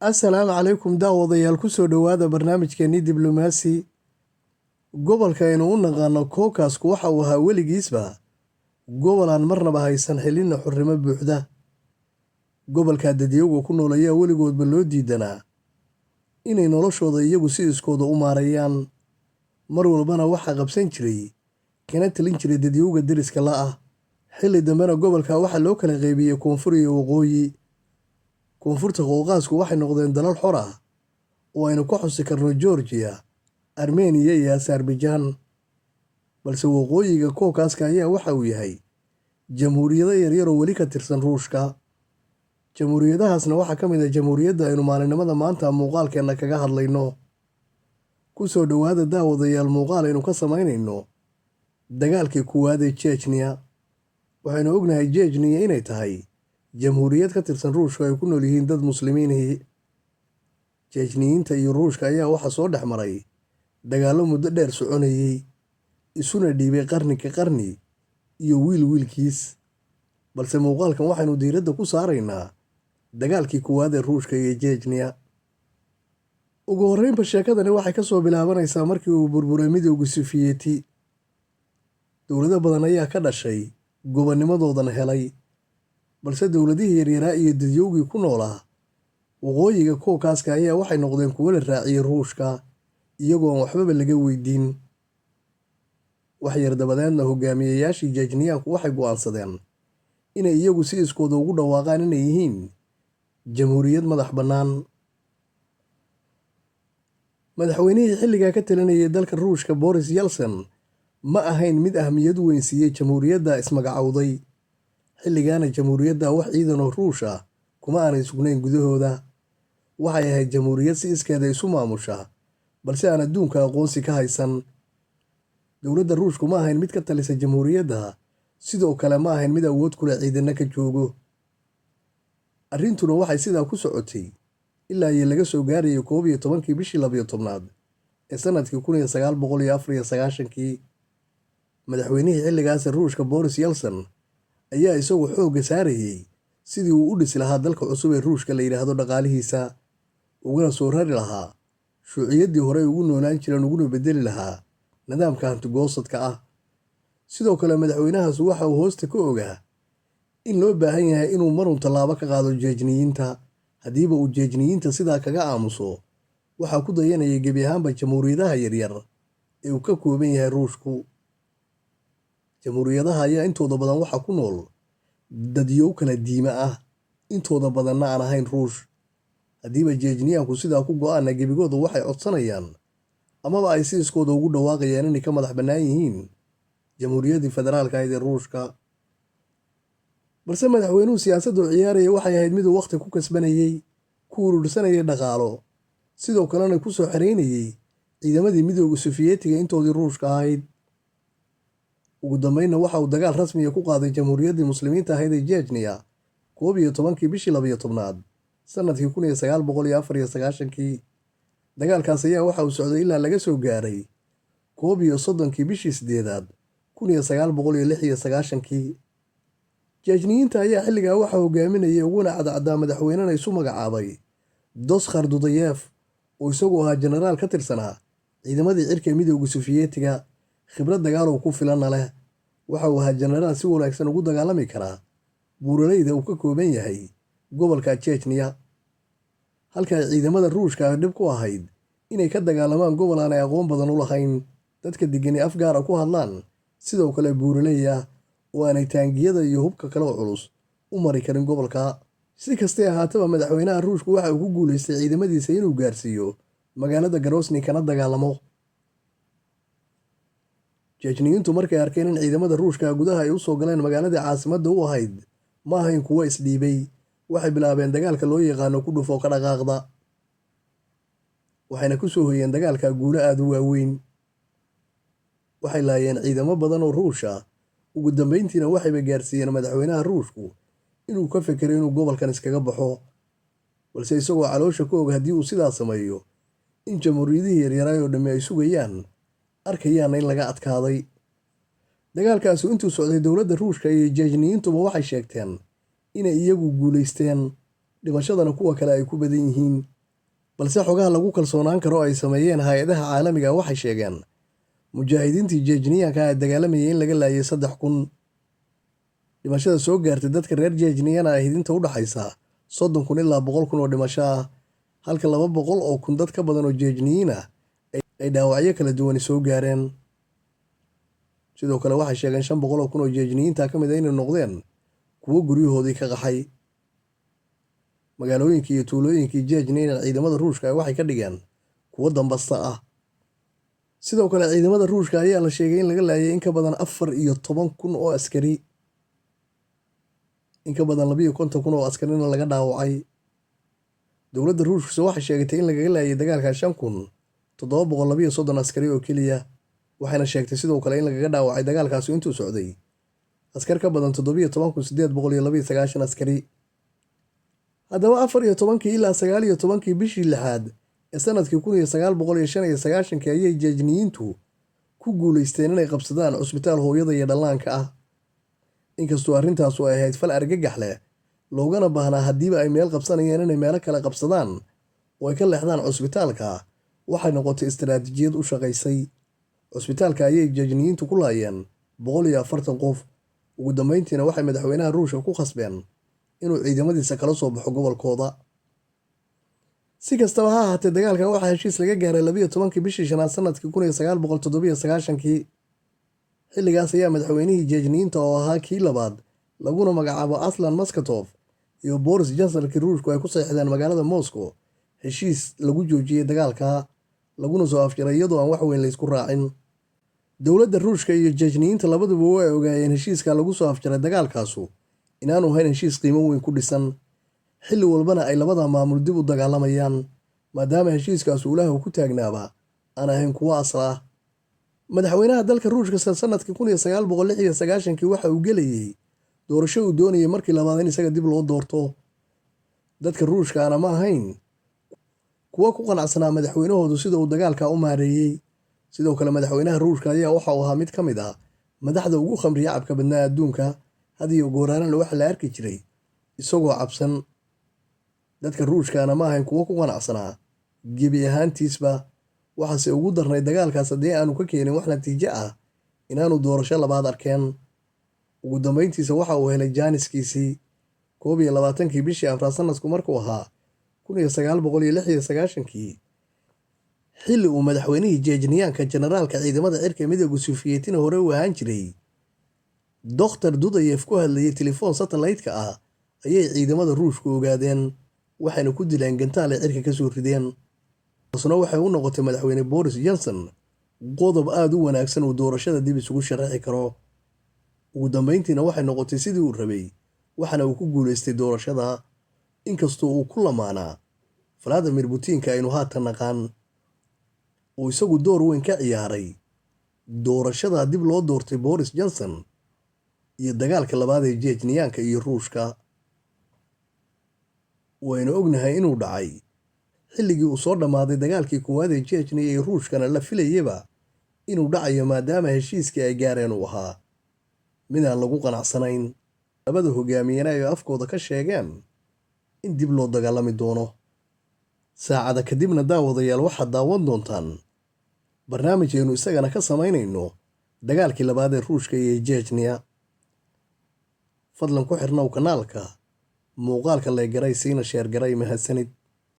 assalaamu calaykum daawadayaal ku soo dhowaada barnaamijkeenii diblomaasi. gobolka aynu u naqaano kookasku waxa uu ahaa weligiisba gobol aan marnaba haysan xilina xurrimo buuxda. gobolka dadyagu ku nool ayaa weligoodba loo diidanaa inay noloshooda iyagu si iskooda u maareeyaan. mar walbana waxaa qabsan jiray kana talin jiray dadyowga deriska la'ah. xilli dambena gobolka waxaa loo kala qaybiyey koonfur iyo waqooyi. koonfurta qooqaasku waxay noqdeen dalal xor ah oo aynu ka xusi karno Georgia, Armenia iyo Azerbaijan. balse waqooyiga kookaska ayaa waxa uu yahay jamhuuriyado yaryar oo weli ka tirsan Ruushka. jamhuuriyadahaasna waxaa ka mid ah jamhuuriyadda aynu maalinimada maanta muuqaalkeenna kaga hadlayno. ku soo dhowaada daawadayaal muuqaal aynu ka samaynayno dagaalkii kuwaad ee Chechnya. waxaynu ognahay Chechnya inay tahay jamhuuriyad ka tirsan Ruushka ay ku nool yihiin dad muslimiinihii. Chechniyiinta iyo Ruushka ayaa waxaa soo dhex maray dagaallo muddo dheer soconayey, isuna dhiibay qarni ka qarni iyo wiilkiis. balse muuqaalkan waxaynu diiradda ku saaraynaa dagaalkii kuwaad ee Ruushka iyo Chechnya. ugu horreynba sheekadani waxay ka soo bilaabanaysaa markii uu burburay midowga Sofiyeeti. dowlado badan ayaa ka dhashay gobonnimadoodan helay, balse dowladihii yaryaraa iyo dadyowgii ku noolaa waqooyiga kookaska ayaa waxay noqdeen kuwo la raaciyey Ruushka iyagoo aan waxbaba laga weydiin. wax yar dabadeedna hogaamiyeyaashii Chechnyaanku waxay go'aansadeen inay iyagu si iskooda ugu dhawaaqaan inay yihiin jamhuuriyad madax bannaan. madaxweynihii xilligaa ka talinayay dalka Ruushka Boris Yeltsin ma ahayn mid ahmiyad weyn siiyey jamhuuriyadda ismagacowday. xilligaana jamhuuriyadda wax ciidan oo Ruush ah kuma aanay sugnayn gudahooda. waxay ahayd jamhuuriyad si iskeeda isu maamusha, balse aan adduunka aqoonsi ka haysan. dowladda Ruushku ma ahayn mid ka talisa jamhuuriyadda, sidoo kale ma ahayn mid awood kule ciidanna ka joogo. arrintuna waxay sidaa ku socotay ilaa iyo laga soo gaarayay 11 bishii 12 ee sanadkii 1994. madaxweynihii xilligaas Ruushka Boris Yeltsin ayaa isagu xoogga saarayay sidii uu u dhisi lahaa dalka cusub ee Ruushka la yidhaahdo dhaqaalihiisa, uguna soo rari lahaa shuuciyaddii horey ugu noolaan jireen uguna bedeli lahaa nidaamka hantigoosadka ah. sidoo kale madaxweynahaas waxa uu hoosta ka ogaa in loo baahan yahay inuu marun tallaabo ka qaado Chechniyiinta. haddiiba uu Chechniyiinta sidaa kaga aamuso, waxaa ku dayanayay gebi ahaanba jamhuuriyadaha yaryar ee uu ka kooban yahay Ruushku. jamhuuriyadaha ayaa intooda badan waxaa ku nool dadyow kala diime ah, intooda badanna aan ahayn Ruush. haddiiba Chechnyaanku sidaa ku go'aana gebigooda waxay codsanayaan amaba ay si iskooda ugu dhawaaqayaan inay ka madax bannaan yihiin jamhuuriyaddii federaalka ahayd ee Ruushka. balse madaxweynuhu siyaasaddu ciyaaraya waxay ahayd miduu wakhti ku kasbanayey, ku urursanayay dhaqaalo, sidoo kalena ku soo xereynayay ciidamadii midowga Sofiyeetiga intoodii Ruushka ahayd. ugu dambeynna waxa uu dagaal rasmiya ku qaaday jamhuuriyaddii muslimiinta ahayd ee Chechnya 11 bishii 12 sanadkii 1994. dagaalkaas ayaa waxa uu socday ilaa laga soo gaaray 31 bishii 8 1996. Chechniyiinta ayaa xilligaa waxaa hogaaminayay uguna cadcaddaa madaxweynena isu magacaabay Doskar Dudayev, oo isagu ahaa jenaraal ka tirsanaa ciidamadii cirka midowga Sofiyeetiga, khibrad dagaal oo ku filanna leh. waxa uu ahaa jenaraal si wanaagsan ugu dagaalami karaa buuraleyda uu ka kooban yahay gobolka Chechnya. halka ay ciidamada Ruushka dhib ku ahayd inay ka dagaalamaan gobol aan ay aqoon badan u lahayn, dadka deggani afgaara ku hadlaan, sidoo kale buuraley ah oo aanay taangiyada iyo hubka kale oo culus u mari karin gobolka. si kastee ahaataba madaxweynaha Ruushku waxa uu ku guulaystay ciidamadiisa inuu gaarsiiyo magaalada Grozny kana dagaalamo. Chechniyiintu markay arkeen in ciidamada Ruushka gudaha ay u soo galeen magaaladii caasimadda u ahayd ma ahayn kuwo isdhiibay. waxay bilaabeen dagaalka loo yaqaano ku dhufo ka dhaqaaqda, waxayna ku soo hoyeen dagaalka guulo aad u waaweyn. waxay laayeen ciidamo badan oo Ruush ah. ugu dambeyntiina waxayba gaarsiiyeen madaxweynaha Ruushku inuu ka fekeray inuu gobolkan iskaga baxo, balse isagoo caloosha ka og haddii uu sidaa sameeyo in jamhuuriyadihii yaryaraay oo dhammi ay sugayaan arkayaanna in laga adkaaday. dagaalkaasu intuu socday dowladda Ruushka iyo Chechniyiintuba waxay sheegteen inay iyagu guulaysteen, dhimashadana kuwa kale ay ku badan yihiin. balse xogaha lagu kalsoonaan karo ay sameeyeen hay-adaha caalamiga waxay sheegeen mujaahidiintii jejniyaanka ee dagaalamayay in laga laayay 3,000. dhimashada soo gaartay dadka reer jejniyana ahayd inta u dhaxaysa 30,000 ilaa 100,000 oo dhimasho ah, halka 200,000 oo kun dad ka badan oo jejniyiin ah ay dhaawacyo kala duwani soo gaareen. sidoo kale waxay sheegeen 500,000 oo kun oo jejniyiinta ka mid ah inay noqdeen kuwo guryahoodii ka qaxay. magaalooyinkii iyo tuulooyinkii jejniina ciidamada ruushka waxay ka dhigeen kuwo dambasta ah. sidoo kale ciidamada ruushka ayaa la sheegay in laga laayay in ka badan 14,000 oo askari, in ka badan 52,000 oo askarina laga dhaawacay. dowladda ruushka waxay sheegtay in lagaga laayay dagaalka 5,732 askari oo keliya, waxayna sheegtay sidoo kale in lagaga dhaawacay dagaalkaasi intuu socday askar ka badan 17,892 askari. haddaba 14 ilaa 19 bishii 6 ee sanadkii 1995 ayay jejniyiintu ku guulaysteen inay qabsadaan cusbitaal hooyada iyo dhallaanka ah. inkastoo arrintaasu ay ahayd fal argagax leh, loogana baahnaa haddiiba ay meel qabsanayeen inay meelo kale qabsadaan oo ay ka leexdaan cusbitaalka, waxay noqotay istaraatiijiyad u shaqaysay. cusbitaalka ayay jejniyiintu ku laayeen 140 qof. ugu dambeyntiina waxay madaxweynaha ruushka ku khasbeen inuu ciidamadiisa kala soo baxo gobolkooda. si kastaba ha ahaatee, dagaalkan waxaa heshiis laga gaaray 12 bishii 5 sanadkii 1997. xilligaas ayaa madaxweynihii jejniyiinta oo ahaa kii labaad laguna magacaabo aslan maskatov iyo boris janselkii ruushku ay ku saxiixdeen magaalada moscow heshiis lagu joojiyey dagaalka, laguna soo afjaray iyadoo aan wax weyn laysku raacin. dowladda ruushka iyo jejniyiinta labaduba way ogaayeen heshiiska lagu soo afjaray dagaalkaasu inaanu hayn heshiis qiimo weyn ku dhisan, xilli walbana ay labada maamul dib u dagaalamayaan, maadaama heshiiskaasu ulaahu ku taagnaaba aan ahayn kuwo asal ah. madaxweynaha dalka ruushka sanadkii 1996 waxa uu gelayay doorasho uu doonayay markii labaad in isaga dib loo doorto. dadka ruushkaana ma ahayn kuwa ku qanacsanaa madaxweynahoodu sida uu dagaalka u maareeyey. sidoo kale madaxweynaha ruushka ayaa waxa uu ahaa mid ka mid ah madaxda ugu khamriya cabka badnaa adduunka, had iyo gooraanana waxa la arki jiray isagoo cabsan. dadka ruushkaana ma ahayn kuwo ku qanacsanaa gebi ahaantiisba, waxaase ugu darnay dagaalkaas haddii aanu ka keenin wax natiijo ah inaanu doorasho labaad arkeen. ugu dambeyntiisa waxa uu helay jaaniskiisii 21 bishii Abriil sanadku markuu ahaa 1996, xilli uu madaxweynihii jejniyaanka generaalka ciidamada cirka midowga Sofiyeetina hore u ahaan jiray Dr. Dudayev ku hadlayay telefoon satellite-ka ah ayay ciidamada ruushku ogaadeen, waxayna ku dileen gantaal ay cirka ka soo rideen. taasuna waxay u noqotay madaxweyne Boris Johnson qodob aad u wanaagsan oo doorashada dib isugu sharaxi karo. ugu dambeyntiina waxay noqotay sidii uu rabay, waxaana uu ku guulaystay doorashada, inkastoo uu ku lamaanaa Vladimir Putin-ka aynu haatan naqaan, uu isagu door weyn ka ciyaaray doorashada dib loo doortay Boris Johnson iyo dagaalka labaad ee jejniyaanka iyo ruushka. waynu ognahay inuu dhacay xilligii uu soo dhammaaday dagaalkii koowaad ee jejniya iyo ruushkana la filayaba inuu dhacayo, maadaama heshiiskii ay gaareen uu ahaa mid aan lagu qanacsanayn. labada hogaamiyena ay afkooda ka sheegeen in dib loo dagaalami doono. saacada kadibna daawadayaal waxaad daawan doontaan barnaamijaynu isagana ka samaynayno dagaalkii labaad ee ruushka iyo jejniya. fadlan ku xirnow kanaalka, muuqaalka laygaray siina sheergaray, mahadsanid.